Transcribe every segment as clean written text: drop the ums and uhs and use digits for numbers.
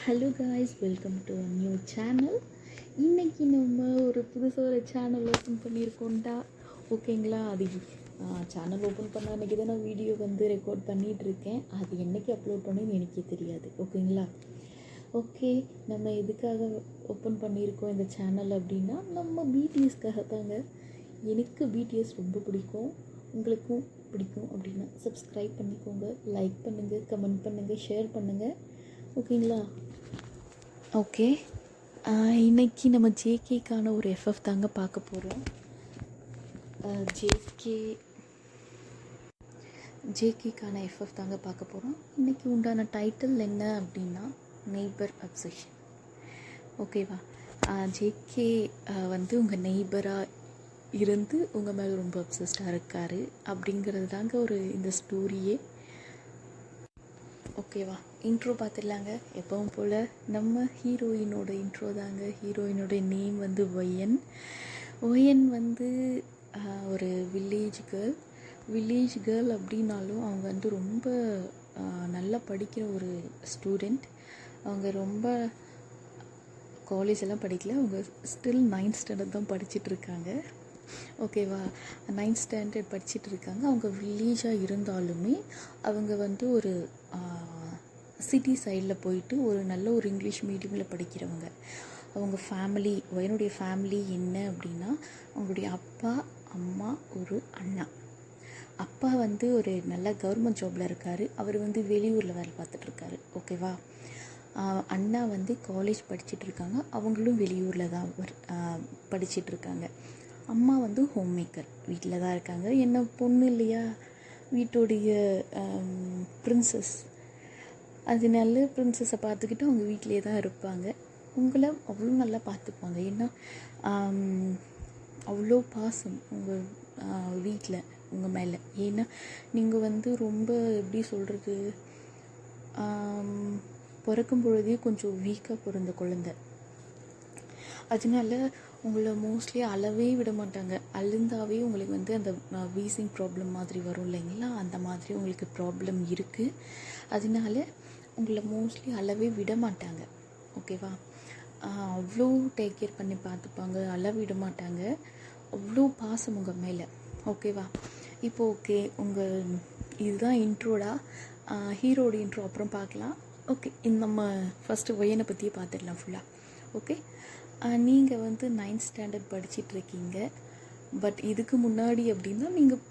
Hello guys, welcome to new channel. இன்றைக்கி நம்ம ஒரு புதுசாக ஒரு சேனல் ஓப்பன் பண்ணியிருக்கோண்டா. ஓகேங்களா? அது சேனல் ஓப்பன் பண்ண அன்றைக்கி தான் நான் வீடியோ ரெக்கார்ட் பண்ணிகிட்ருக்கேன். அது என்றைக்கு அப்லோட் பண்ணேன்னு எனக்கே தெரியாது. ஓகேங்களா? ஓகே, நம்ம எதுக்காக ஓப்பன் பண்ணியிருக்கோம் இந்த சேனல் அப்படின்னா, நம்ம பிடிஎஸ்க்காக தாங்க. எனக்கு பிடிஎஸ் ரொம்ப பிடிக்கும், உங்களுக்கும் பிடிக்கும் அப்படின்னா சப்ஸ்கிரைப் பண்ணிக்கோங்க, லைக் பண்ணுங்கள், கமெண்ட் பண்ணுங்கள், ஷேர் பண்ணுங்கள். ஓகேங்களா? ஓகே, இன்றைக்கி நம்ம ஜேகேக்கான ஒரு எஃப்எஃப் தாங்க பார்க்க போகிறோம். ஜேகேக்கான எஃப்எஃப் தாங்க பார்க்க போகிறோம். இன்றைக்கி உண்டான டைட்டில் என்ன அப்படின்னா, நெய்பர் அப்சஷன். ஓகேவா? ஜேகே உங்கள் நெய்பராக இருந்து உங்கள் மேலே ரொம்ப அப்சஸ்டாக இருக்கார் அப்படிங்கிறது தாங்க இந்த ஸ்டோரியே. ஓகேவா? இன்ட்ரோ பார்த்துடலாங்க. எப்பவும் போல் நம்ம ஹீரோயினோட இன்ட்ரோ தாங்க. ஹீரோயினோட நேம் ஒயன். ஒரு வில்லேஜ் கேர்ள் அப்படின்னாலும் அவங்க ரொம்ப நல்லா படிக்கிற ஒரு ஸ்டூடெண்ட். அவங்க ரொம்ப காலேஜ் எல்லாம் படிக்கல, அவங்க ஸ்டில் 9th ஸ்டாண்டர்ட் தான் படிச்சிட்ருக்காங்க. ஓகேவா? 9th ஸ்டாண்டர்ட் படிச்சுட்டு இருக்காங்க. அவங்க வில்லேஜாக இருந்தாலுமே அவங்க ஒரு சிட்டி சைடில் போயிட்டு ஒரு நல்ல ஒரு இங்கிலீஷ் மீடியமில் படிக்கிறவங்க. அவங்க ஃபேமிலி, வயனுடைய ஃபேமிலி என்ன அப்படின்னா, அவங்களுடைய அப்பா, அம்மா, ஒரு அண்ணா. அப்பா ஒரு நல்ல கவர்மெண்ட் ஜாபில் இருக்கார். அவர் வெளியூரில் வேலை பார்த்துட்ருக்காரு. ஓகேவா? அண்ணா காலேஜ் படிச்சிட்ருக்காங்க. அவங்களும் வெளியூரில் தான் படிச்சிட்ருக்காங்க. அம்மா ஹோம் மேக்கர், வீட்டில் தான் இருக்காங்க. என்ன பொண்ணு இல்லையா, வீட்டோடைய பிரின்சஸ். அதனால பிரின்சஸை பார்த்துக்கிட்டு அவங்க வீட்டிலே தான் இருப்பாங்க. உங்களை அவ்வளோ நல்லா பார்த்துப்பாங்க. ஏன்னா அவ்வளோ பாசம் உங்கள் வீட்டில் உங்கள் மேலே. ஏன்னா நீங்கள் ரொம்ப எப்படி சொல்கிறது, பிறக்கும் பொழுதே கொஞ்சம் வீக்காக பிறந்த குழந்தை. அதனால உங்களை மோஸ்ட்லி அளவே விட மாட்டாங்க. அழுந்தாவே உங்களுக்கு அந்த வீசிங் ப்ராப்ளம் மாதிரி வரும் இல்லைங்களா, அந்த மாதிரி உங்களுக்கு ப்ராப்ளம் இருக்குது. அதனால உங்களை மோஸ்ட்லி அளவே விட மாட்டாங்க. ஓகேவா? அவ்வளோ டேக் கேர் பண்ணி பார்த்துப்பாங்க, அளவு விட மாட்டாங்க. அவ்வளோ பாசம் உங்கள் மேலே. ஓகேவா? இப்போ ஓகே, இதுதான் இன்ட்ரோடா. ஹீரோட இன்ட்ரோ அப்புறம் பார்க்கலாம். ஓகே, நம்ம ஃபஸ்ட்டு ஒயனை பற்றியே பார்த்துடலாம் ஃபுல்லாக. ஓகே, நீங்கள் 9th ஸ்டாண்டர்ட் படிச்சிட்ருக்கீங்க. பட் இதுக்கு முன்னாடி அப்படின்னா நீங்கள்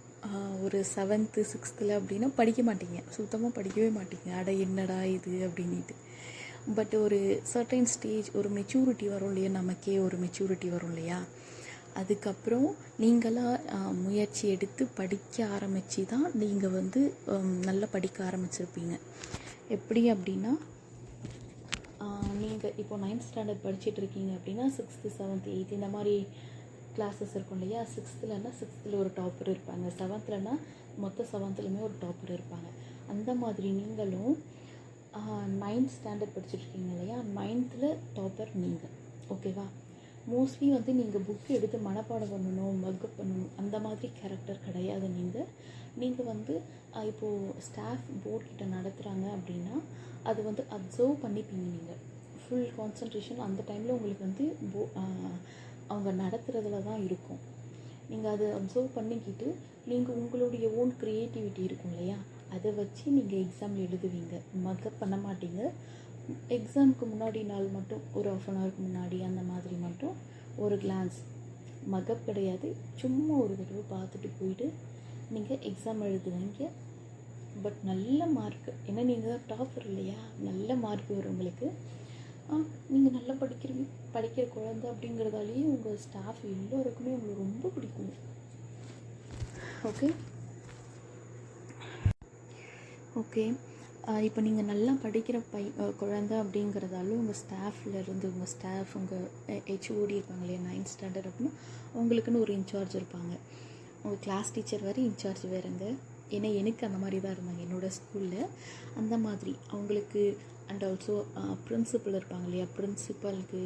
ஒரு 7th 6th அப்படின்னா படிக்க மாட்டீங்க, சுத்தமாக படிக்கவே மாட்டீங்க. அட என்னடா இது அப்படின்ட்டு. பட் ஒரு சர்டைன் ஸ்டேஜ், ஒரு மெச்சூரிட்டி வரும் இல்லையா, நமக்கே ஒரு மெச்சூரிட்டி வரும் இல்லையா, அதுக்கப்புறம் நீங்களாக முயற்சி எடுத்து படிக்க ஆரம்பித்து தான் நீங்கள் நல்லா படிக்க ஆரம்பிச்சிருப்பீங்க. எப்படி அப்படின்னா, நீங்கள் இப்போ 9th ஸ்டாண்டர்ட் படிச்சுட்டு இருக்கீங்க அப்படின்னா 6th 7th 8th இந்த மாதிரி கிளாஸஸ் இருக்கும் இல்லையா. 6th ஒரு டாப்பர் இருப்பாங்க, 7th மொத்த 7th ஒரு டாப்பர் இருப்பாங்க. அந்த மாதிரி நீங்களும் 9th ஸ்டாண்டர்ட் படிச்சுட்ருக்கீங்க இல்லையா, 9th டாப்பர் நீங்கள். ஓகேவா? மோஸ்ட்லி நீங்கள் புக்கு எடுத்து மனப்பாடம் பண்ணணும், மக்கப் பண்ணணும், அந்த மாதிரி கேரக்டர் கிடையாது. நீங்கள் இப்போது ஸ்டாஃப் போர்ட்கிட்ட நடத்துகிறாங்க அப்படின்னா அது அப்சர்வ் பண்ணிப்பீங்க. நீங்கள் ஃபுல் கான்சன்ட்ரேஷன் அந்த டைமில் உங்களுக்கு அவங்க நடத்துகிறதுல தான் இருக்கும். நீங்கள் அதை அப்சர்வ் பண்ணிக்கிட்டு நீங்கள் உங்களுடைய ஓன் க்ரியேட்டிவிட்டி இருக்கும் இல்லையா, அதை வச்சு நீங்கள் எக்ஸாம் எழுதுவீங்க. மக்கப் பண்ண மாட்டீங்க. எக்ஸாமுக்கு முன்னாடி நாள் மட்டும் ஒரு 1/2 ஹவருக்கு முன்னாடி அந்த மாதிரி மட்டும் ஒரு கிளான்ஸ், மக்கப் கிடையாது, சும்மா ஒரு தடவை பார்த்துட்டு போயிட்டு நீங்கள் எக்ஸாம் எழுதுவீங்க. பட் நல்ல மார்க், ஏன்னா நீங்கள் தான் டாப்பர் இல்லையா, நல்ல மார்க் வரும் உங்களுக்கு. நீங்கள் நல்லா படிக்கிற குழந்தை அப்படிங்கிறதாலேயே உங்கள் ஸ்டாஃப் எல்லோருக்குமே உங்களுக்கு ரொம்ப பிடிக்கும். ஓகே, இப்போ நீங்கள் நல்லா படிக்கிற குழந்தை அப்படிங்கிறதாலும் உங்கள் ஸ்டாஃப்லேருந்து உங்கள் ஹெச்ஓடி இருப்பாங்க இல்லையா, 9th ஸ்டாண்டர்ட் அப்படின்னா அவங்களுக்குன்னு ஒரு இன்சார்ஜ் இருப்பாங்க. உங்கள் கிளாஸ் டீச்சர் வேறு, இன்சார்ஜ் வேறுங்க. ஏன்னா எனக்கு அந்த மாதிரி தான் இருந்தாங்க என்னோடய ஸ்கூலில். அந்த மாதிரி அவங்களுக்கு அண்ட் ஆல்சோ பிரின்சிபல் இருப்பாங்க இல்லையா, பிரின்சிபலுக்கு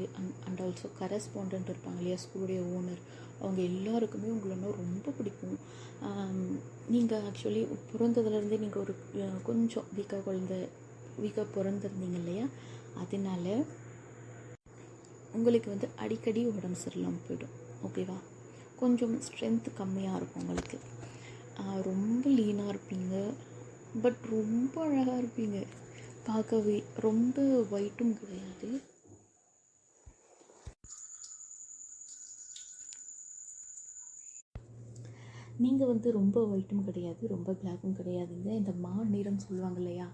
அண்ட் ஆல்சோ கரஸ்பாண்டன்ட் இருப்பாங்க இல்லையா, ஸ்கூலுடைய ஓனர், அவங்க எல்லாருக்குமே உங்களை ரொம்ப பிடிக்கும். நீங்கள் ஆக்சுவலி பிறந்ததுலேருந்தே நீங்கள் ஒரு கொஞ்சம் வீக்காக குழந்தை வீக்காக பிறந்திருந்தீங்க இல்லையா, அதனால உங்களுக்கு வந்து அடிக்கடி உடம்பு சரியில்லாமல் போயிடும். ஓகேவா? கொஞ்சம் ஸ்ட்ரென்த்து கம்மியாக இருக்கும் உங்களுக்கு. ரொம்ப லீனாக இருப்பீங்க, பட் ரொம்ப அழகாக இருப்பீங்க பார்க்கவே. ரொம்ப ஒயிட்டும் கிடையாது. நீங்கள் வந்து ரொம்ப ஒயிட்டும் கிடையாது, ரொம்ப பிளாக்கும் கிடையாதுங்க. இந்த நிறம் சொல்லுவாங்க இல்லையா,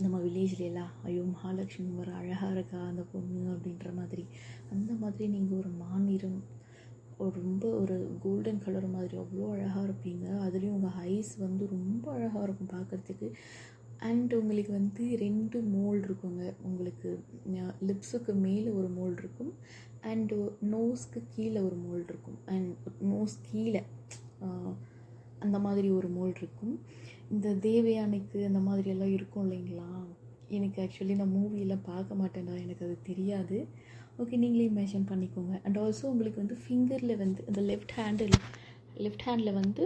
நம்ம வில்லேஜ்லாம், ஐயோ மகாலட்சுமி ஒரு அழகாக இருக்கா அந்த பொண்ணு அப்படின்ற மாதிரி, அந்த மாதிரி நீங்கள் ஒரு நிறம், ரொம்ப ஒரு கோல்டன் கலர் மாதிரி அவ்வளோ அழகாக இருப்பீங்க. அதுலேயும் உங்கள் ஐஸ் வந்து ரொம்ப அழகாக இருக்கும் பார்க்குறதுக்கு. அண்ட் உங்களுக்கு வந்து 2 மோல்டு இருக்குங்க. உங்களுக்கு லிப்ஸுக்கு மேலே ஒரு மோல்டு இருக்கும், அண்டு நோஸ்க்கு கீழே ஒரு மோல்டு இருக்கும், அண்ட் நோஸ் கீழே அந்த மாதிரி ஒரு மோல்டு இருக்கும். இந்த தேவயானைக்கு அந்த மாதிரியெல்லாம் இருக்கும் இல்லைங்களா, எனக்கு ஆக்சுவலி நான் மூவியெல்லாம் பார்க்க மாட்டேன்டா, எனக்கு அது தெரியாது. ஓகே, நீங்களே இமேஜின் பண்ணிக்கோங்க. அண்ட் ஆல்சோ உங்களுக்கு வந்து ஃபிங்கரில் வந்து இந்த லெஃப்ட் ஹேண்டில் வந்து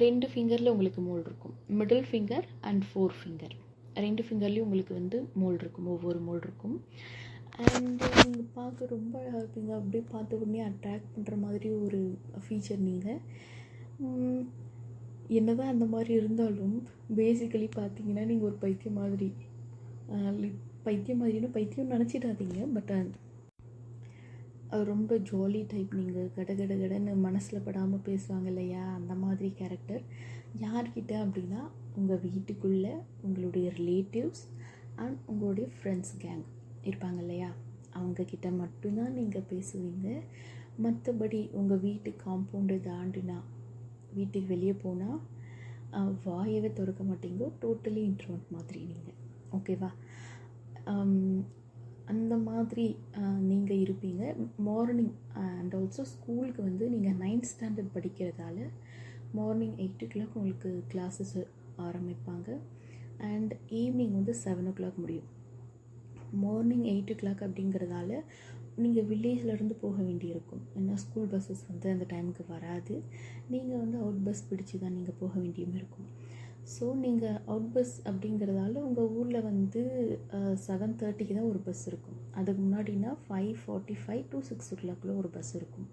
2 ஃபிங்கரில் உங்களுக்கு மோல்டு இருக்கும். மிடில் ஃபிங்கர் அண்ட் 4 ஃபிங்கர், 2 ஃபிங்கர்லேயும் உங்களுக்கு வந்து மோல்டு இருக்கும், ஒவ்வொரு மோல்டு இருக்கும். அண்ட் நீங்கள் பார்க்க ரொம்ப அழகாக இருப்பீங்க. அப்படியே பார்த்த உடனே அட்ராக்ட் பண்ணுற மாதிரி ஒரு ஃபீச்சர் நீங்கள். என்னதான் அந்த மாதிரி இருந்தாலும் பேசிக்கலி பார்த்தீங்கன்னா நீங்கள் ஒரு பைத்தியம் மாதிரி. பைத்தியம் நினச்சிடாதீங்க, பட் அது ரொம்ப ஜாலி டைப். நீங்கள் கடன்னு மனசில் படாமல் பேசுவாங்க இல்லையா, அந்த மாதிரி கேரக்டர். யார்கிட்ட அப்படின்னா, உங்கள் வீட்டுக்குள்ளே உங்களுடைய ரிலேட்டிவ்ஸ் அண்ட் உங்களுடைய ஃப்ரெண்ட்ஸ் கேங் இருப்பாங்க இல்லையா, அவங்கக்கிட்ட மட்டும்தான் நீங்கள் பேசுவீங்க. மற்றபடி உங்கள் வீட்டு காம்பவுண்டு தாண்டினா, வீட்டுக்கு வெளியே போனால் வாயவே திறக்க மாட்டீங்க. டோட்டலி இன்ட்ரோவர்ட் மாதிரி நீங்கள். ஓகேவா? அந்த மாதிரி நீங்கள் இருப்பீங்க. மார்னிங் அண்ட் ஆல்சோ ஸ்கூலுக்கு வந்து நீங்கள் 9th ஸ்டாண்டர்ட் படிக்கிறதால மார்னிங் 8 o'clock உங்களுக்கு கிளாஸஸ் ஆரம்பிப்பாங்க. அண்ட் ஈவினிங் வந்து 7 o'clock முடியும். மார்னிங் 8 o'clock அப்படிங்கிறதால நீங்கள் வில்லேஜ்லேருந்து போக வேண்டியிருக்கும். ஏன்னா ஸ்கூல் பஸ்ஸஸ் வந்து அந்த டைமுக்கு வராது. நீங்கள் வந்து அவுட் பஸ் பிடிச்சி தான் நீங்கள் போக வேண்டியும் இருக்கும். ஸோ நீங்கள் அவுட் பஸ் அப்படிங்கிறதால உங்கள் ஊரில் வந்து 7:30க்கு தான் ஒரு பஸ் இருக்கும். அதுக்கு முன்னாடினா 5:45 to 6 o'clock ஒரு பஸ் இருக்கும்.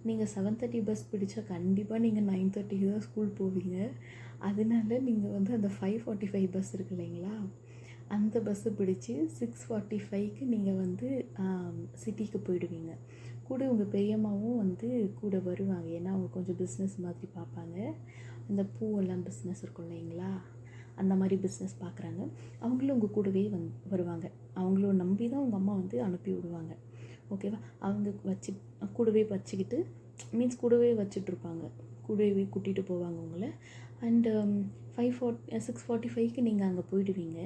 நீங்கள் 7:30 பஸ் பிடிச்சா கண்டிப்பாக நீங்கள் 9:30க்கு தான் ஸ்கூல் போவீங்க. அதனால நீங்கள் வந்து அந்த 5:45 பஸ் இருக்கு இல்லைங்களா, அந்த பஸ்ஸை பிடிச்சி 6:45க்கு நீங்கள் வந்து சிட்டிக்கு போயிடுவீங்க. கூட உங்கள் பெரியம்மாவும் வந்து கூட வருவாங்க. ஏன்னா அவங்க கொஞ்சம் பிஸ்னஸ் மாதிரி பார்ப்பாங்க. இந்த பூவெல்லாம் பிஸ்னஸ் இருக்கும் இல்லைங்களா, அந்த மாதிரி பிஸ்னஸ் பார்க்குறாங்க. அவங்களும் உங்கள் கூடவே வருவாங்க. அவங்களும் நம்பி தான் உங்கள் அம்மா வந்து அனுப்பி விடுவாங்க. ஓகேவா? அவங்க கூடவே வச்சுக்கிட்டு கூடவே வச்சுட்ருப்பாங்க, கூடவே கூட்டிகிட்டு போவாங்க உங்களை. அண்டு 6:45க்கு நீங்கள் அங்கே போயிடுவீங்க.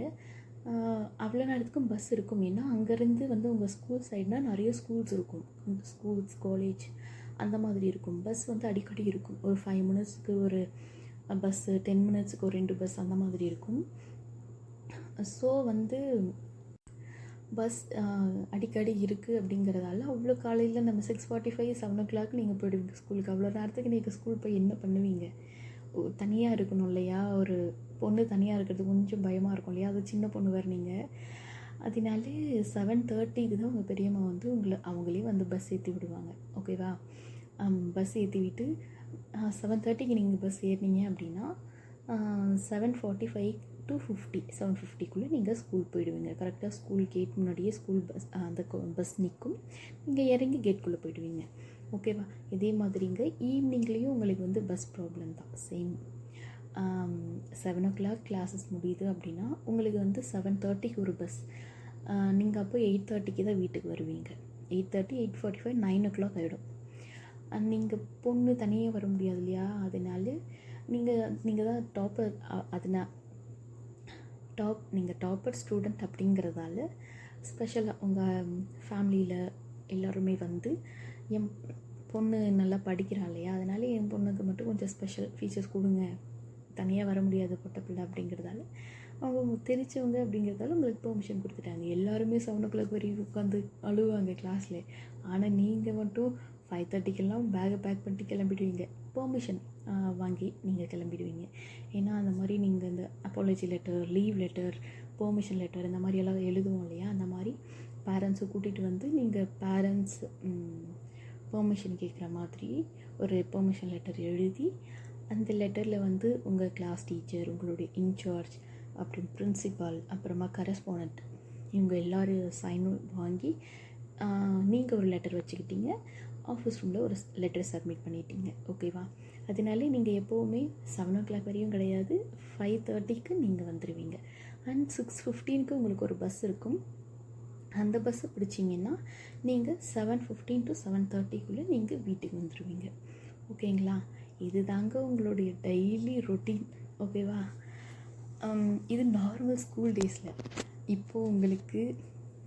அவ்வளோ நேரத்துக்கும் பஸ் இருக்கும். ஏன்னா அங்கேருந்து வந்து உங்கள் ஸ்கூல் சைடுனால் நிறைய ஸ்கூல்ஸ் இருக்கும், ஸ்கூல்ஸ் காலேஜ் அந்த மாதிரி இருக்கும். பஸ் வந்து அடிக்கடி இருக்கும். ஒரு 5 minutesக்கு ஒரு பஸ்ஸு, 10 minutesக்கு ஒரு 2 பஸ் அந்த மாதிரி இருக்கும். ஸோ வந்து பஸ் அடிக்கடி இருக்குது அப்படிங்கிறதால அவ்வளோ காலையில் நம்ம 6:45 7 o'clock நீங்கள் போயிடுவீங்க ஸ்கூலுக்கு. அவ்வளோ நேரத்துக்கு நீங்கள் ஸ்கூல் போய் என்ன பண்ணுவீங்க? தனியாக இருக்கணும் இல்லையா, ஒரு பொண்ணு தனியாக இருக்கிறது கொஞ்சம் பயமாக இருக்கும் இல்லையா, அது சின்ன பொண்ணு வேறு நீங்கள். அதனால 7:30க்கு தான் உங்கள் பெரியம்மா வந்து அவங்களே வந்து பஸ் ஏற்றி விடுவாங்க. ஓகேவா? பஸ் ஏற்றி விட்டு 7:30க்கு நீங்கள் பஸ் ஏறினீங்க அப்படின்னா 7:45 to 7:50க்குள்ளே நீங்கள் ஸ்கூல் போயிடுவீங்க. கரெக்டாக ஸ்கூல் கேட் முன்னாடியே ஸ்கூல் பஸ் அந்த பஸ் நிற்கும். நீங்கள் இறங்கி கேட்குள்ளே போயிடுவீங்க. ஓகேவா? இதே மாதிரிங்க ஈவினிங்லேயும் உங்களுக்கு வந்து பஸ் ப்ராப்ளம் தான் சேம். 7 o'clock கிளாஸஸ் முடியுது அப்படின்னா உங்களுக்கு வந்து 7:30க்கு ஒரு பஸ். நீங்கள் அப்போ 8:30க்கு தான் வீட்டுக்கு வருவீங்க. 8:30 8:45 9 o'clock ஆகிடும். நீங்கள் பொண்ணு தனியாக வர முடியாது இல்லையா, அதனால நீங்கள் தான் டாப்பர். நீங்கள் டாப்பர் ஸ்டூடெண்ட் அப்படிங்கிறதால ஸ்பெஷலாக உங்கள் ஃபேமிலியில் எல்லோருமே வந்து என் பொண்ணு நல்லா படிக்கிறாள் இல்லையா, அதனால என் பொண்ணுக்கு மட்டும் கொஞ்சம் ஸ்பெஷல் ஃபீச்சர்ஸ் கொடுங்க, தனியாக வர முடியாது பொட்ட பிள்ளை அப்படிங்கிறதால அவங்க தெரிச்சவங்க அப்படிங்கிறதால உங்களுக்கு பெர்மிஷன் கொடுத்துட்டாங்க. எல்லாருமே 7 o'clock வரைக்கும் உட்காந்து அழுவாங்க கிளாஸில். ஆனால் நீங்கள் மட்டும் 5:30க்கெல்லாம் பேக்கை பேக் பண்ணிட்டு கிளம்பிடுவீங்க. பெர்மிஷன் வாங்கி நீங்கள் கிளம்பிடுவீங்க. ஏன்னா அந்த மாதிரி நீங்கள் இந்த apology letter, leave letter, permission letter இந்த மாதிரியெல்லாம் எழுதுவோம் இல்லையா, அந்த மாதிரி பேரண்ட்ஸை கூட்டிகிட்டு வந்து நீங்கள் பேரண்ட்ஸ் பெர்மிஷன் கேட்குற மாதிரி ஒரு பெர்மிஷன் லெட்டர் எழுதி, அந்த லெட்டரில் வந்து உங்கள் கிளாஸ் டீச்சர், உங்களுடைய இன்சார்ஜ், அப்புறம் பிரின்சிபால், அப்புறமா கரஸ்பாண்டன்ட், இவங்க எல்லோரும் சைனும் வாங்கி நீங்கள் ஒரு லெட்டர் வச்சுக்கிட்டீங்க, ஆஃபீஸ் ரூமில் ஒரு லெட்டர் சப்மிட் பண்ணிட்டீங்க. ஓகேவா? அதனால நீங்கள் எப்போவுமே 7 o'clock வரையும் கிடையாது, 5:30க்கு நீங்கள் வந்துடுவீங்க. அண்ட் 6:15க்கு உங்களுக்கு ஒரு பஸ் இருக்கும். அந்த பஸ்ஸை பிடிச்சிங்கன்னா நீங்கள் 7:15 to 7:30க்குள்ளே நீங்கள் வீட்டுக்கு வந்துடுவீங்க. ஓகேங்களா? இது தாங்க உங்களுடைய டெய்லி ரொட்டீன். ஓகேவா? இது நார்மல் ஸ்கூல் டேஸில். இப்போது உங்களுக்கு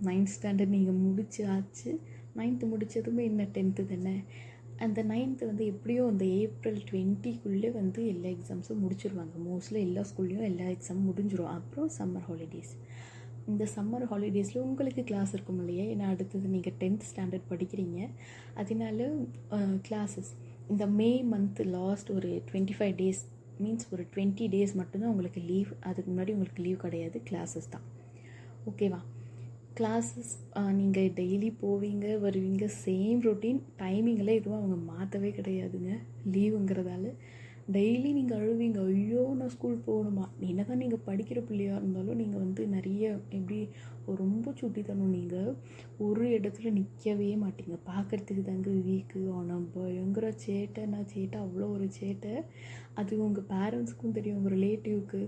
9th ஸ்டாண்டர்ட் நீங்கள் முடிச்சாச்சு. 9th முடித்ததுமே என்ன 10th தானே. அந்த 9th வந்து எப்படியும் அந்த April 20க்குள்ளே வந்து எல்லா எக்ஸாம்ஸும் முடிச்சிருவாங்க. மோஸ்ட்லி எல்லா ஸ்கூல்லையும் எல்லா எக்ஸாமும் முடிஞ்சிடும். அப்புறம் சம்மர் ஹாலிடேஸ். இந்த சம்மர் ஹாலிடேஸில் உங்களுக்கு கிளாஸ் இருக்கும் இல்லையா, ஏன்னா அடுத்தது நீங்கள் 10th ஸ்டாண்டர்ட் படிக்கிறீங்க. அதனால கிளாஸஸ் இந்த மே மந்த் லாஸ்ட் ஒரு 25 days மீன்ஸ் ஒரு 20 days மட்டும்தான் உங்களுக்கு லீவ். அதுக்கு முன்னாடி உங்களுக்கு லீவ் கிடையாது, கிளாஸஸ் தான். ஓகேவா? கிளாஸஸ் நீங்கள் டெய்லி போவீங்க வருவீங்க, சேம் ரொட்டீன். டைமிங்கில் எதுவும் அவங்க மாற்றவே கிடையாதுங்க. லீவுங்கிறதால டெய்லி நீங்கள் அழுவீங்க, ஐயோ நான் ஸ்கூல் போகணுமா. என்ன தான் நீங்கள் படிக்கிற பிள்ளையாக இருந்தாலும் நீங்கள் வந்து நிறைய எப்படி ரொம்ப சுட்டித்தனம். நீங்கள் ஒரு இடத்துல நிற்கவே மாட்டீங்க. பார்க்குறதுக்கு தாங்க வீக்கு. ஆனால் பயங்கர சேட்டை. நான் சேட்டை, அவ்வளோ ஒரு சேட்டை. அது உங்கள் பேரண்ட்ஸுக்கும் தெரியும், உங்கள் ரிலேட்டிவ்க்கு,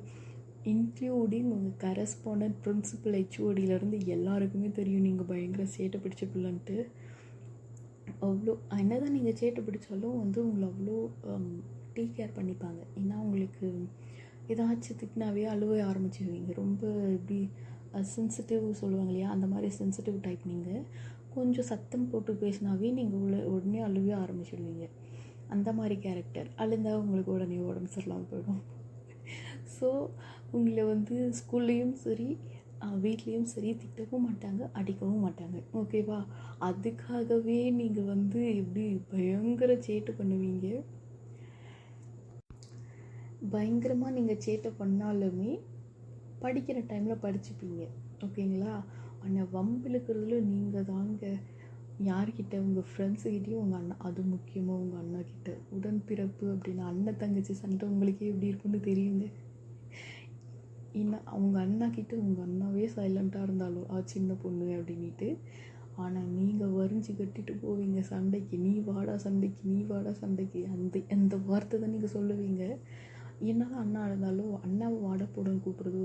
இன்க்ளூடிங் உங்கள் கரஸ்பாண்டன்ட், பிரின்சிபல், ஹெச்ஓடியிலேருந்து எல்லாருக்குமே தெரியும் நீங்கள் பயங்கர சேட்டை பிடிச்ச பிள்ளைன்ட்டு. அவ்வளோ என்ன தான் நீங்கள் சேட்டை பிடிச்சாலும் வந்து உங்களை அவ்வளோ டேக் கேர் பண்ணிப்பாங்க. ஏன்னா உங்களுக்கு ஏதாச்சும் திட்டினாவே அழுவ ஆரம்பிச்சிடுவீங்க. ரொம்ப எப்படி சென்சிட்டிவ் சொல்லுவாங்க இல்லையா, அந்த மாதிரி சென்சிட்டிவ் டைப். நீங்கள் கொஞ்சம் சத்தம் போட்டு பேசினாவே நீங்கள் உடனே அழுவே ஆரம்பிச்சிடுவீங்க. அந்த மாதிரி கேரக்டர். அழுந்தால் உங்களுக்கு உடனே உடம்பு சரியில்லாமல் போயிடும். ஸோ உங்களை வந்து ஸ்கூல்லேயும் சரி வீட்லேயும் சரி திட்டவும் மாட்டாங்க, அடிக்கவும் மாட்டாங்க. ஓகேவா? அதுக்காகவே நீங்கள் வந்து எப்படி பயங்கர சேட்டை பண்ணுவீங்க. பயங்கரமாக நீங்கள் சேட்டை பண்ணாலுமே படிக்கிற டைமில் படிச்சுப்பீங்க. ஓகேங்களா? ஆனால் வம்பிழுக்கிறதுல நீங்கள் தாங்க. யார்கிட்ட? உங்கள் ஃப்ரெண்ட்ஸுக்கிட்டேயும் உங்கள் அண்ணா. அது முக்கியமாக உங்கள் அண்ணாக்கிட்ட. உடன்பிறப்பு அப்படின்னா அண்ணன் தங்கச்சி சண்டை உங்களுக்கே எப்படி இருக்குன்னு தெரியுங்க. ஏன்னா அவங்க அண்ணாக்கிட்ட உங்கள் அண்ணாவே சைலண்ட்டாக இருந்தாலும் சின்ன பொண்ணு அப்படின்ட்டு, ஆனால் நீங்கள் வரிஞ்சு கட்டிட்டு போவீங்க சண்டைக்கு. நீ வாடா சண்டைக்கு, நீ வாடா சண்டைக்கு. அந்த வார்த்தை தான் நீங்கள் சொல்லுவீங்க. என்னதான் அண்ணா இருந்தாலும் அண்ணாவை வாட போடன்னு கூப்பிட்றது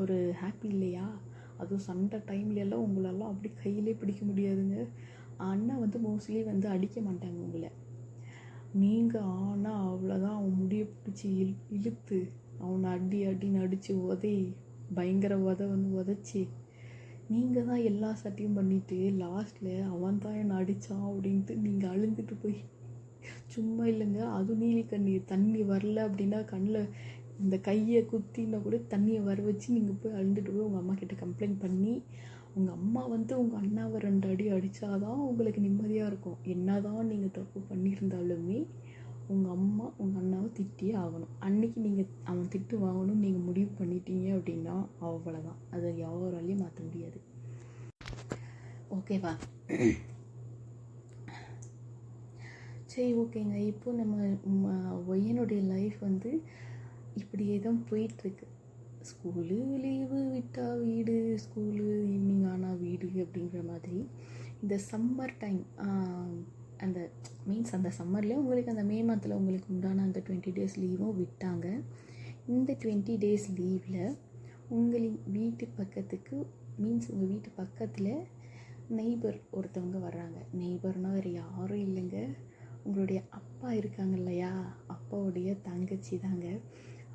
ஒரு ஹாப்பி இல்லையா? அதுவும் சண்டை டைம்லெல்லாம் உங்களெல்லாம் அப்படி கையிலே பிடிக்க முடியாதுங்க. அண்ணா வந்து மோஸ்ட்லி வந்து அடிக்க மாட்டாங்க உங்களை. நீங்கள் ஆனால் அவ்வளோதான். அவன் முடியை பிடிச்சி இழுத்து அவனை அடின்னு அடித்து பயங்கர உதச்சி நீங்கள் தான் எல்லா சட்டையும் பண்ணிவிட்டு லாஸ்ட்டில் அவன் தான் என்னை அடித்தான் அப்படின்ட்டு நீங்கள் அழுந்துட்டு போய் சும்மா இல்லைங்க, அதுவும் நீலி கண்ணீர். தண்ணி வரல அப்படின்னா கண்ணில் இந்த கையை குத்தினா கூட தண்ணியை வர வச்சு நீங்கள் போய் அழுந்துட்டு போய் உங்கள் அம்மா கிட்ட கம்ப்ளைண்ட் பண்ணி, உங்கள் அம்மா வந்து உங்கள் அண்ணாவை 2 அடி அடித்தாதான் உங்களுக்கு நிம்மதியாக இருக்கும். என்ன தான் நீங்கள் தப்பு பண்ணியிருந்தாலுமே உங்கள் அம்மா உங்கள் அண்ணாவை திட்டியே ஆகணும். அன்றைக்கி நீங்கள் அவன் திட்டு வாங்கணும்னு நீங்கள் முடிவு பண்ணிட்டீங்க அப்படின்னா அவ்வளோதான். அதை யாராலையும் மாற்ற முடியாது. ஓகேவா? சரி, ஓகேங்க. இப்போது நம்ம ஒய்யனுடைய லைஃப் வந்து இப்படியே தான் போயிட்டுருக்கு. ஸ்கூலு லீவு விட்டால் வீடு, ஸ்கூலு ஈவினிங் ஆனால் வீடு அப்படிங்கிற மாதிரி. இந்த சம்மர் டைம் அந்த மீன்ஸ் அந்த சம்மரில் உங்களுக்கு அந்த மே மந்தில் உங்களுக்கு உண்டான அந்த 20 days லீவும் விட்டாங்க. இந்த 20 days லீவில் உங்களின் வீட்டு பக்கத்துக்கு மீன்ஸ் உங்கள் வீட்டு பக்கத்தில் நெய்பர் ஒருத்தவங்க வர்றாங்க. நெய்பர்னால் வேறு யாரும் இல்லைங்க, உங்களுடைய அப்பா இருக்காங்க இல்லையா, அப்பாவுடைய தங்கச்சி தாங்க.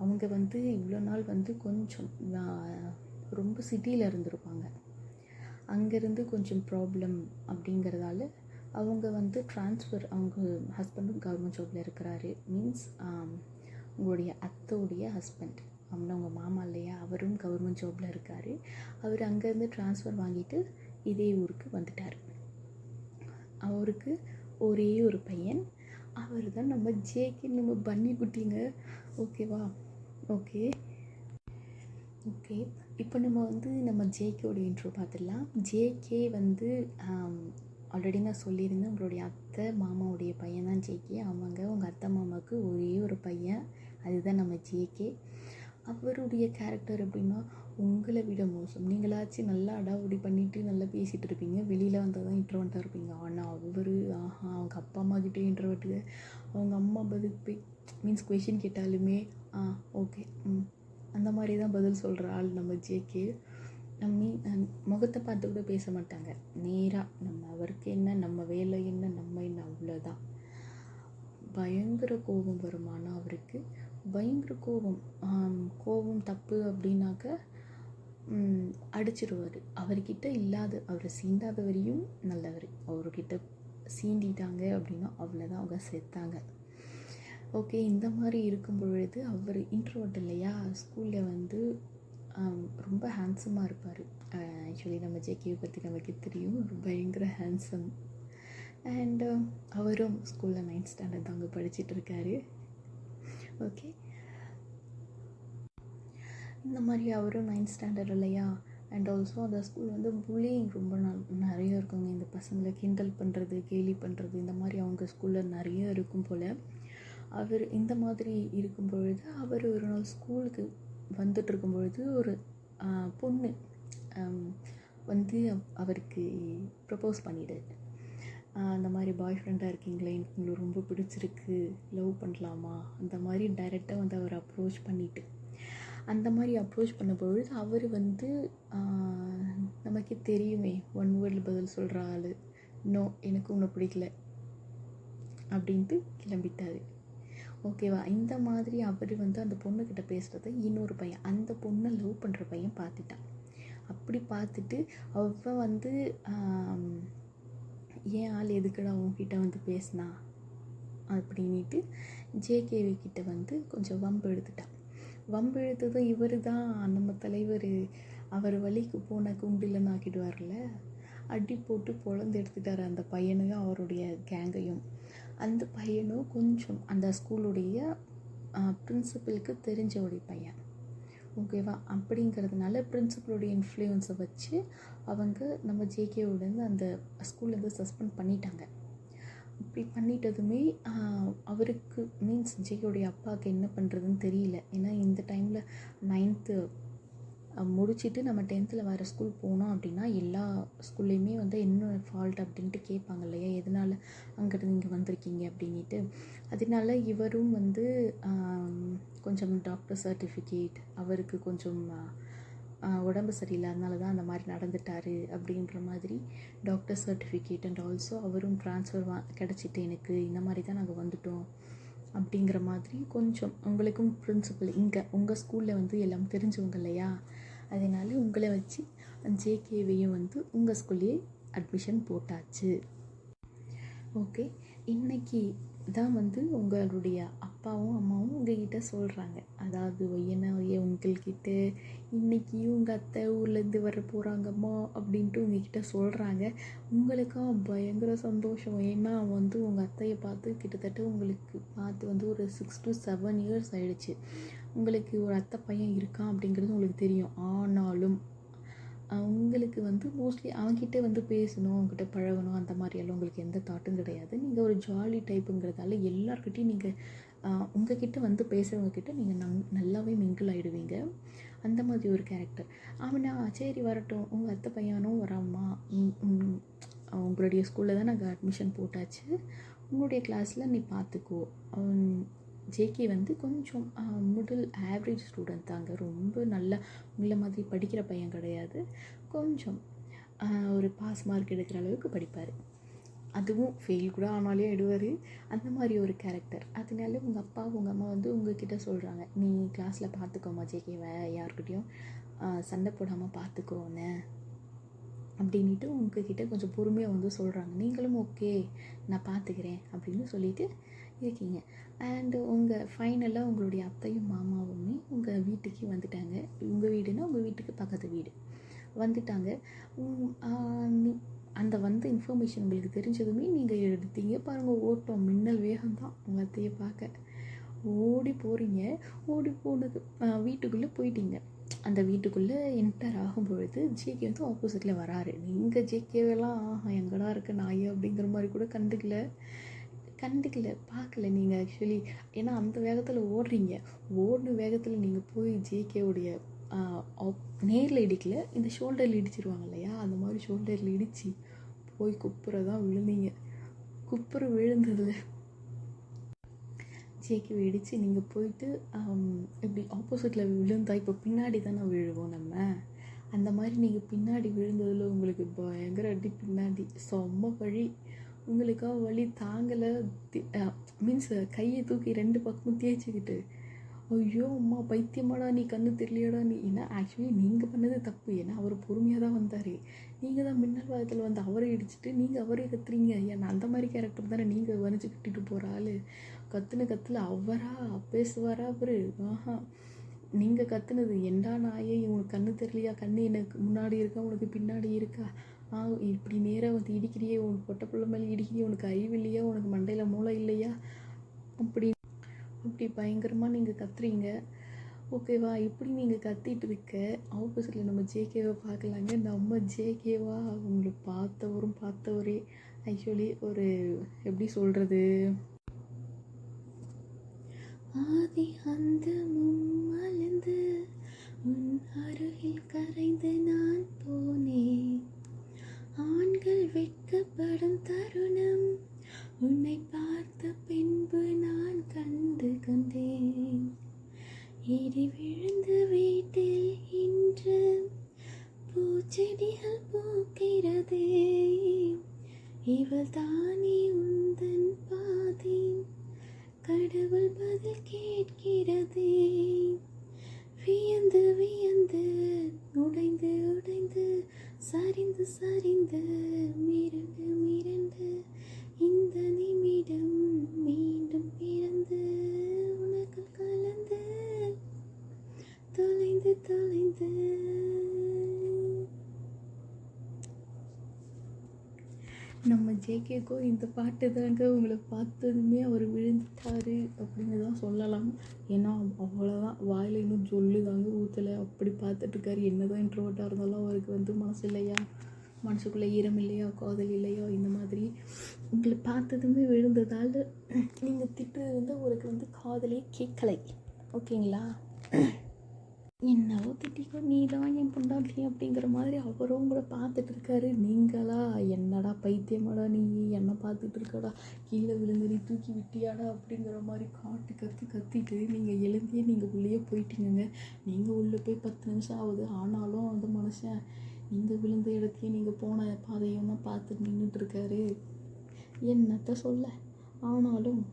அவங்க வந்து இவ்வளோ நாள் வந்து கொஞ்சம் ரொம்ப சிட்டியில் இருந்திருப்பாங்க. அங்கேருந்து கொஞ்சம் ப்ராப்ளம் அப்படிங்கிறதால அவங்க வந்து ட்ரான்ஸ்ஃபர், அவங்க ஹஸ்பண்டும் கவர்மெண்ட் ஜாபில் இருக்கிறாரு. மீன்ஸ் உங்களுடைய அத்தோடைய ஹஸ்பண்ட், அவங்க மாமா இல்லையா, அவரும் கவர்மெண்ட் ஜாபில் இருக்கார். அவர் அங்கேருந்து ட்ரான்ஸ்ஃபர் வாங்கிட்டு இதே ஊருக்கு வந்துட்டார். அவருக்கு ஒரே ஒரு பையன். அவர் தான் நம்ம ஜேகே, நம்ம பன்னி குட்டிங்க. ஓகேவா? ஓகே ஓகே இப்போ நம்ம வந்து நம்ம ஜேகேவோட இன்ட்ரோ பார்த்துடலாம். ஜேகே வந்து ஆல்ரெடி நான் சொல்லியிருந்தேன், உங்களுடைய அத்தை மாமாவுடைய பையன் தான் ஜேகே. உங்கள் அத்தை மாமாவுக்கு ஒரே ஒரு பையன், அதுதான் நம்ம ஜேகே. அவருடைய கேரக்டர் எப்படின்னா, உங்களை விட மோசம். நீங்களாச்சும் நல்லா அடாவடி பண்ணிவிட்டு நல்லா பேசிகிட்டு இருப்பீங்க, வெளியில் வந்தால் தான் இன்ட்ரோவர்ட்டாக இருப்பீங்க. ஆனால் அவர் அவங்க அப்பா அம்மா கிட்டே இன்ட்ரோவர்ட்டு. அவங்க அம்மா பதில் மீன்ஸ் கொஷின் கேட்டாலுமே ஓகே அந்த மாதிரி தான் பதில் சொல்கிற ஆள் நம்ம ஜேகே. முகத்தை பார்த்து கூட பேச மாட்டாங்க, நேராக நம்ம அவருக்கு என்ன, நம்ம வேலை என்ன, நம்ம என்ன, அவ்வளோதான். பயங்கர கோபம் வருமானா அவருக்கு, பயங்கர கோபம் தப்பு அப்படின்னாக்க அடிச்சிடுவார். அவர்கிட்ட இல்லாத, அவரை சீண்டாதவரையும் நல்லவர். அவர்கிட்ட சீண்டிட்டாங்க அப்படின்னா அவ்வளோதான், அவங்க செத்தாங்க. ஓகே, இந்த மாதிரி இருக்கும் பொழுது அவர் இன்ட்ரோவர்ட் இல்லையா, ஸ்கூலில் வந்து ரொம்ப ஹேண்ட்ஸமாக இருப்பார். ஆக்சுவலி நம்ம ஜேகேவை பற்றி நமக்கு தெரியும், பயங்கர ஹேண்ட்ஸம். அண்டு அவரும் ஸ்கூலில் 9th ஸ்டாண்டர்ட் தாங்க படிச்சுட்டு இருக்காரு. ஓகே, இந்த மாதிரி அவரும் 9th ஸ்டாண்டர்ட் இல்லையா. அண்ட் ஆல்சோ அந்த ஸ்கூல் வந்து புல்லிங் ரொம்ப நிறைய இருக்குங்க. இந்த பசங்களை கிண்டல் பண்ணுறது, கேலி பண்ணுறது, இந்த மாதிரி அவங்க ஸ்கூலில் நிறைய இருக்கும் போல். அவர் இந்த மாதிரி இருக்கும் பொழுது, அவர் ஒரு நாள் ஸ்கூலுக்கு வந்துட்டுருக்கும் பொழுது ஒரு பொண்ணு வந்து அவருக்கு ப்ரப்போஸ் பண்ணிவிடுது. அந்த மாதிரி பாய் ஃப்ரெண்டாக இருக்கீங்களே, எனக்கு உங்களுக்கு ரொம்ப பிடிச்சிருக்கு, லவ் பண்ணலாமா, அந்த மாதிரி டைரெக்டாக வந்து அவர் அப்ரோச் பண்ணிவிட்டு, அந்த மாதிரி அப்ரோச் பண்ண பொழுது அவர் வந்து நமக்கு தெரியுமே, ஒன் வேர்டில் பதில் சொல்கிற ஆள், நோ எனக்கு உன்னை பிடிக்கல அப்படின்ட்டு கிளம்பிட்டார். ஓகேவா? இந்த மாதிரி அவர் வந்து அந்த பொண்ணுக்கிட்ட பேசுகிறத இன்னொரு பையன், அந்த பொண்ணை லவ் பண்ணுற பையன் பார்த்துட்டான். அப்படி பார்த்துட்டு அவன் வந்து ஏன் ஆள் எதுக்கடா அவன்கிட்ட வந்து பேசினா அப்படின்ட்டு ஜேகேவி கிட்ட வந்து கொஞ்சம் வம்பு எடுத்துட்டான். வம்பு எடுத்ததும் இவர் தான் நம்ம தலைவர், அவர் வழிக்கு போன குண்டிலன்னு ஆக்கிடுவார்ல, அடி போட்டு பொழந்து எடுத்துட்டார் அந்த பையனையும் அவருடைய கேங்கையும். அந்த பையனும் கொஞ்சம் அந்த ஸ்கூலுடைய பிரின்சிபலுக்கு தெரிஞ்சவுடைய பையன். ஓகேவா? அப்படிங்கிறதுனால பிரின்சிபலுடைய இன்ஃப்ளூயன்ஸை வச்சு அவங்க நம்ம ஜேகேவோடேருந்து அந்த ஸ்கூல்லேருந்து சஸ்பெண்ட் பண்ணிட்டாங்க. இப்படி பண்ணிட்டதுமே அவருக்கு மீன்ஸ் ஜேகேவுடைய அப்பாவுக்கு என்ன பண்ணுறதுன்னு தெரியல. ஏன்னா இந்த டைமில் 9th முடிச்சுட்டு நம்ம 10th வேறு ஸ்கூல் போனோம் அப்படின்னா எல்லா ஸ்கூல்லேயுமே வந்து என்ன ஃபால்ட் அப்படின்ட்டு கேட்பாங்க இல்லையா, எதனால் அங்கிருந்து இங்கே வந்திருக்கீங்க அப்படின்ட்டு. அதனால இவரும் வந்து கொஞ்சம் டாக்டர் சர்டிஃபிகேட், அவருக்கு கொஞ்சம் உடம்பு சரியில்லை, அதனால தான் அந்த மாதிரி நடந்துட்டார் அப்படின்ற மாதிரி டாக்டர் சர்டிஃபிகேட். அண்ட் ஆல்சோ அவரும் ட்ரான்ஸ்ஃபர் கிடச்சிட்டு எனக்கு இந்த மாதிரி தான் நாங்கள் வந்துட்டோம் அப்படிங்கிற மாதிரி கொஞ்சம் உங்களுக்கும் பிரின்சிபல் இங்கே உங்கள் ஸ்கூலில் வந்து எல்லாம் தெரிஞ்சவங்க இல்லையா, அதனால் உங்களை வச்சு ஜேகேவையும் வந்து உங்கள் ஸ்கூல்லேயே அட்மிஷன் போட்டாச்சு. ஓகே, இன்றைக்கி தான் வந்து உங்களுடைய அப்பாவும் அம்மாவும் உங்கள்கிட்ட சொல்கிறாங்க, அதாவது உங்கள்கிட்ட இன்றைக்கி உங்கள் அத்தை ஊர்லேருந்து வர போகிறாங்கம்மா அப்படின்ட்டு உங்கள்கிட்ட சொல்கிறாங்க. உங்களுக்கும் பயங்கர சந்தோஷம். ஏன்னா வந்து உங்கள் அத்தையை பார்த்து கிட்டத்தட்ட உங்களுக்கு பார்த்து வந்து ஒரு 6 to 7 years ஆகிடுச்சு. உங்களுக்கு ஒரு அத்தை பையன் இருக்கான் அப்படிங்கிறது உங்களுக்கு தெரியும். ஆனாலும் உங்களுக்கு வந்து மோஸ்ட்லி அவங்ககிட்ட வந்து பேசணும், அவங்ககிட்ட பழகணும், அந்த மாதிரியெல்லாம் உங்களுக்கு எந்த தாட்டும் கிடையாது. நீங்கள் ஒரு ஜாலி டைப்புங்கிறதால எல்லார்கிட்டையும் நீங்கள் உங்ககிட்ட வந்து பேசுகிறவங்கக்கிட்ட நீங்கள் நல்லாவே மிங்கிள் ஆகிடுவீங்க. அந்த மாதிரி ஒரு கேரக்டர். அவனா சரி வரட்டும், உங்கள் அத்தை பையனும் வராம்மா, உங்களுடைய ஸ்கூலில் தான் நாங்கள் அட்மிஷன் போட்டாச்சு, உங்களுடைய கிளாஸில் நீ பார்த்துக்கோ. ஜேகே வந்து கொஞ்சம் மிடில் ஆவரேஜ் ஸ்டூடெண்ட் தாங்க, ரொம்ப நல்ல உங்களை மாதிரி படிக்கிற பையன் கிடையாது. கொஞ்சம் ஒரு பாஸ் மார்க் எடுக்கிற அளவுக்கு படிப்பார், அதுவும் ஃபெயில் கூட ஆனாலே எடுவார். அந்த மாதிரி ஒரு கேரக்டர். அதனால உங்கள் அப்பா உங்கள் அம்மா வந்து உங்ககிட்ட சொல்கிறாங்க, நீ கிளாஸில் பார்த்துக்கோமா ஜேகேவை, யாருக்கிட்டையும் சண்டை போடாமல் பார்த்துக்கோன்னு அப்படின்ட்டு உங்ககிட்ட கொஞ்சம் பொறுமையாக வந்து சொல்கிறாங்க. நீங்களும் ஓகே நான் பார்த்துக்கிறேன் அப்படின்னு சொல்லிட்டு இருக்கீங்க. அண்டு ஃபைனலாக உங்களுடைய அத்தையும் மாமாவுமே உங்கள் வீட்டுக்கு வந்துட்டாங்க. உங்கள் வீடுனா உங்கள் வீட்டுக்கு பக்கத்து வீடு வந்துட்டாங்க. அந்த வந்த இன்ஃபர்மேஷன் உங்களுக்கு தெரிஞ்சதுமே நீங்கள் எடுத்தீங்க பாருங்கள், ஓட்டம் மின்னல் வேகம்தான் உங்கள் அத்தையை பார்க்க. ஓடி போகிறீங்க. ஓடி போனது வீட்டுக்குள்ளே போயிட்டீங்க. அந்த வீட்டுக்குள்ளே என்டர் ஆகும் பொழுது ஜேகே வந்து ஆப்போசிட்டில் வராரு. நீங்கள் ஜேகேவெல்லாம் எங்கடா இருக்க நாய் அப்படிங்கிற மாதிரி கூட கண்டுக்கல பார்க்கல நீங்கள் ஆக்சுவலி. ஏன்னா அந்த வேகத்தில் ஓடுறீங்க. ஓடின வேகத்தில் நீங்கள் போய் ஜேகேவுடைய நேரில் இடிக்கல, இந்த ஷோல்டரில் இடிச்சிருவாங்க இல்லையா, அந்த மாதிரி ஷோல்டரில் இடித்து போய் குப்புறதான் விழுந்தீங்க. குப்புற விழுந்ததில் ஜேகே இடித்து நீங்கள் போயிட்டு இப்படி ஆப்போசிட்டில் விழுந்தா இப்போ பின்னாடி தானே விழுவோம் நம்ம. அந்த மாதிரி நீங்கள் பின்னாடி விழுந்ததில் உங்களுக்கு பயங்கர அடி, பின்னாடி செம்ம வழி. உங்களுக்காக வலி தாங்கலை. மீன்ஸ் கையை தூக்கி 2 பக்கமும் தேய்ச்சிக்கிட்டு, ஐயோ அம்மா பைத்தியமாடா நீ, கண்ணு தெரியலையாடா நீ. ஏன்னா ஆக்சுவலி நீங்கள் பண்ணது தப்பு. ஏன்னா அவர் பொறுமையாக தான் வந்தார். நீங்கள் தான் மின்னல் வாதத்தில் வந்து அவரை இடிச்சிட்டு நீங்கள் அவரே கத்துறீங்க. ஏன்னா அந்த மாதிரி கேரக்டர் தானே நீங்கள் வரைஞ்சி கட்டிட்டு போகிற ஆள். கத்துல அவரா பேசுவாரா அவர்? நீங்கள் கத்துனது எண்டா நாயே, உனக்கு கண்ணு தெரியலையா, கண்ணு எனக்கு முன்னாடி இருக்கா உனக்கு பின்னாடி இருக்கா, இப்படி நேராக வந்து இடிக்கிறியே, உனக்கு பொட்டை பிள்ளை மேலே இடிக்கிறியே, உனக்கு அறிவு இல்லையா, உனக்கு மண்டையில் மூளை இல்லையா, அப்படி பயங்கரமாக நீங்கள் கத்துறீங்க. ஓகேவா? இப்படி நீங்கள் கத்திட்டு இருக்க ஆப்போசிட்டில் நம்ம ஜேகேவை பார்க்கலாங்க. நம்ம ஜேகேவா அவங்கள பார்த்தவரே ஆக்சுவலி ஒரு எப்படி சொல்கிறது, ஆதி அந்த மலர்ந்து உன் அருகில் கரைந்து நான் போனேன். ஆண்கள் வெட்கப்படும் தருணம் உன்னை பார்த்த பின்பு நான் கண்டு கொண்டேன். இடி விழுந்த வீட்டில் இன்று பூச்செடிகள் பூக்கிறதே. இவள் தானே உந்தன் பாதி, கடவுள் பதில் கேட்கிறதே. வியந்து வியந்து உடைந்து உடைந்து சரிந்து சரிந்து மிரண்டு மிரண்டு இந்த நிமிடம் மீண்டும் பிறந்து உனக்கு கலந்து தொலைந்து தொலைந்து. நம்ம ஜேகேக்கோ இந்த பாட்டு தாங்க உங்களை பார்த்ததுமே அவர் விழுந்துட்டாரு அப்படின்னு தான் சொல்லலாம். ஏன்னா அவ்வளோதான், வாயில் இன்னும் சொல்லுதாங்க ஊற்றலை. அப்படி பார்த்துட்ருக்காரு. என்ன தான் இன்ட்ரோவர்ட்டாக இருந்தாலும் அவருக்கு வந்து மனசு இல்லையா, மனசுக்குள்ளே ஈரம் இல்லையா, காதல் இல்லையா, இந்த மாதிரி உங்களை பார்த்ததுமே விழுந்ததால் நீங்கள் திட்டுறது வந்து அவருக்கு வந்து காதலே கேட்கலை. ஓகேங்களா? என்னவோ திட்டிக்கோ, நீ தான் என் பொண்டாட்டி அப்படிங்கிற மாதிரி அவரும் உங்களை பார்த்துட்டு இருக்காரு. நீங்களா என்னடா பைத்தியமாடா நீ, என்னை பார்த்துட்டு இருக்கடா, கீழே விழுந்து நீ தூக்கி விட்டியாடா அப்படிங்கிற மாதிரி கத்திட்டு நீங்கள் எழுந்தியே நீங்கள் உள்ளே போயிட்டீங்க. நீங்கள் உள்ளே போய் 10 நிமிஷம் ஆகுது. ஆனாலும் அந்த மனுஷன் நீங்கள் விழுந்த இடத்தையும் நீங்கள் போன பாதையும் தான் பார்த்து நின்றுட்டுருக்காரு. என்னத்தை சொல்ல. ஆனாலும்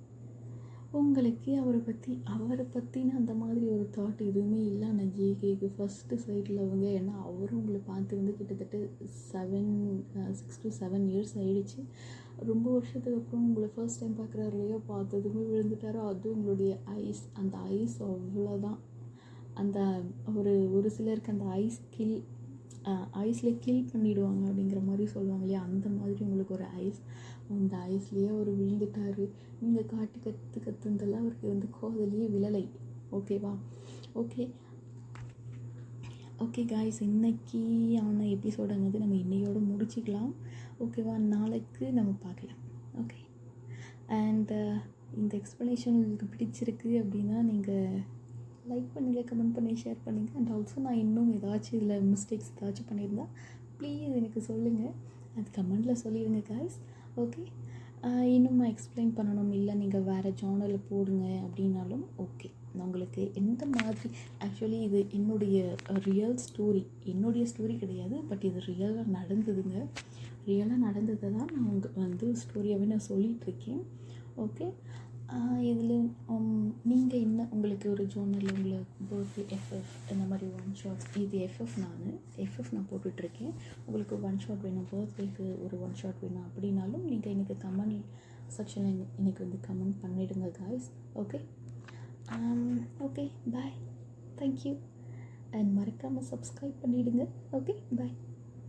உங்களுக்கு அவரை பற்றின அந்த மாதிரி ஒரு தாட் எதுவுமே இல்லை. ஆனால் ஜேகேக்கு ஃபஸ்ட்டு சைடில் அவங்க, ஏன்னா அவரும் உங்களை பார்த்து வந்து கிட்டத்தட்ட 6 to 7 years ஆகிடுச்சு. ரொம்ப வருஷத்துக்கு அப்புறம் உங்களை ஃபர்ஸ்ட் டைம் பார்க்குறாரு இல்லையா, பார்த்ததுமே விழுந்துட்டாரோ. அதுவும் உங்களுடைய ஐஸ், அந்த ஐஸ் அவ்வளோதான். அந்த ஒரு சிலருக்கு அந்த ஐஸில் கில் பண்ணிவிடுவாங்க அப்படிங்கிற மாதிரி சொல்லுவாங்க இல்லையா, அந்த மாதிரி உங்களுக்கு ஒரு ஐஸ், அந்த ஐஸ்லேயே அவர் விழுந்துட்டார். நீங்கள் கத்துந்தெல்லாம் அவருக்கு வந்து காதலியே விழலை. ஓகேவா? ஓகே காய்ஸ், இன்னைக்கு ஆன எபிசோடுங்கிறது நம்ம இன்னையோடு முடிச்சிக்கலாம். ஓகேவா? நாளைக்கு நம்ம பார்க்கலாம். ஓகே. அண்ட் இந்த எக்ஸ்ப்ளனேஷன் உங்களுக்கு பிடிச்சிருக்கு அப்படின்னா நீங்கள் லைக் பண்ணுங்கள், கமெண்ட் பண்ணி, ஷேர் பண்ணுங்கள். அண்ட் ஆல்சோ நான் இன்னும் ஏதாச்சும் இதில் மிஸ்டேக்ஸ் ஏதாச்சும் பண்ணியிருந்தா ப்ளீஸ் எனக்கு சொல்லுங்கள், அது கமெண்டில் சொல்லிடுங்க காய்ஸ். ஓகே. இன்னும் நான் எக்ஸ்பிளைன் பண்ணணும், இல்லை நீங்கள் வேறு ஜானலில் போடுங்க அப்படின்னாலும் ஓகே. நான் உங்களுக்கு எந்த மாதிரி, ஆக்சுவலி இது என்னுடைய ரியல் ஸ்டோரி, என்னுடைய ஸ்டோரி கிடையாது, பட் இது ரியலாக நடந்ததுங்க. ரியலாக நடந்ததை தான் நான் வந்து ஸ்டோரியாகவே நான் சொல்லிகிட்ருக்கேன். ஓகே. இதில் நீங்கள் என்ன உங்களுக்கு ஒரு ஜோனலில் உங்களுக்கு பர்த்டே எஃப்எஃப் இந்த மாதிரி 1 ஷார்ட்ஸ், இது எஃப்எஃப் நான் போட்டுட்ருக்கேன். உங்களுக்கு 1 ஷார்ட் வேணும், பர்த்டேக்கு ஒரு 1 ஷார்ட் வேணும் அப்படின்னாலும் நீங்கள் எனக்கு கமெண்ட் செக்ஷனில் எனக்கு வந்து கமெண்ட் பண்ணிவிடுங்க guys. Okay. Okay, bye, thank you. And மறக்காமல் சப்ஸ்கிரைப் பண்ணிவிடுங்க. ஓகே, பாய்.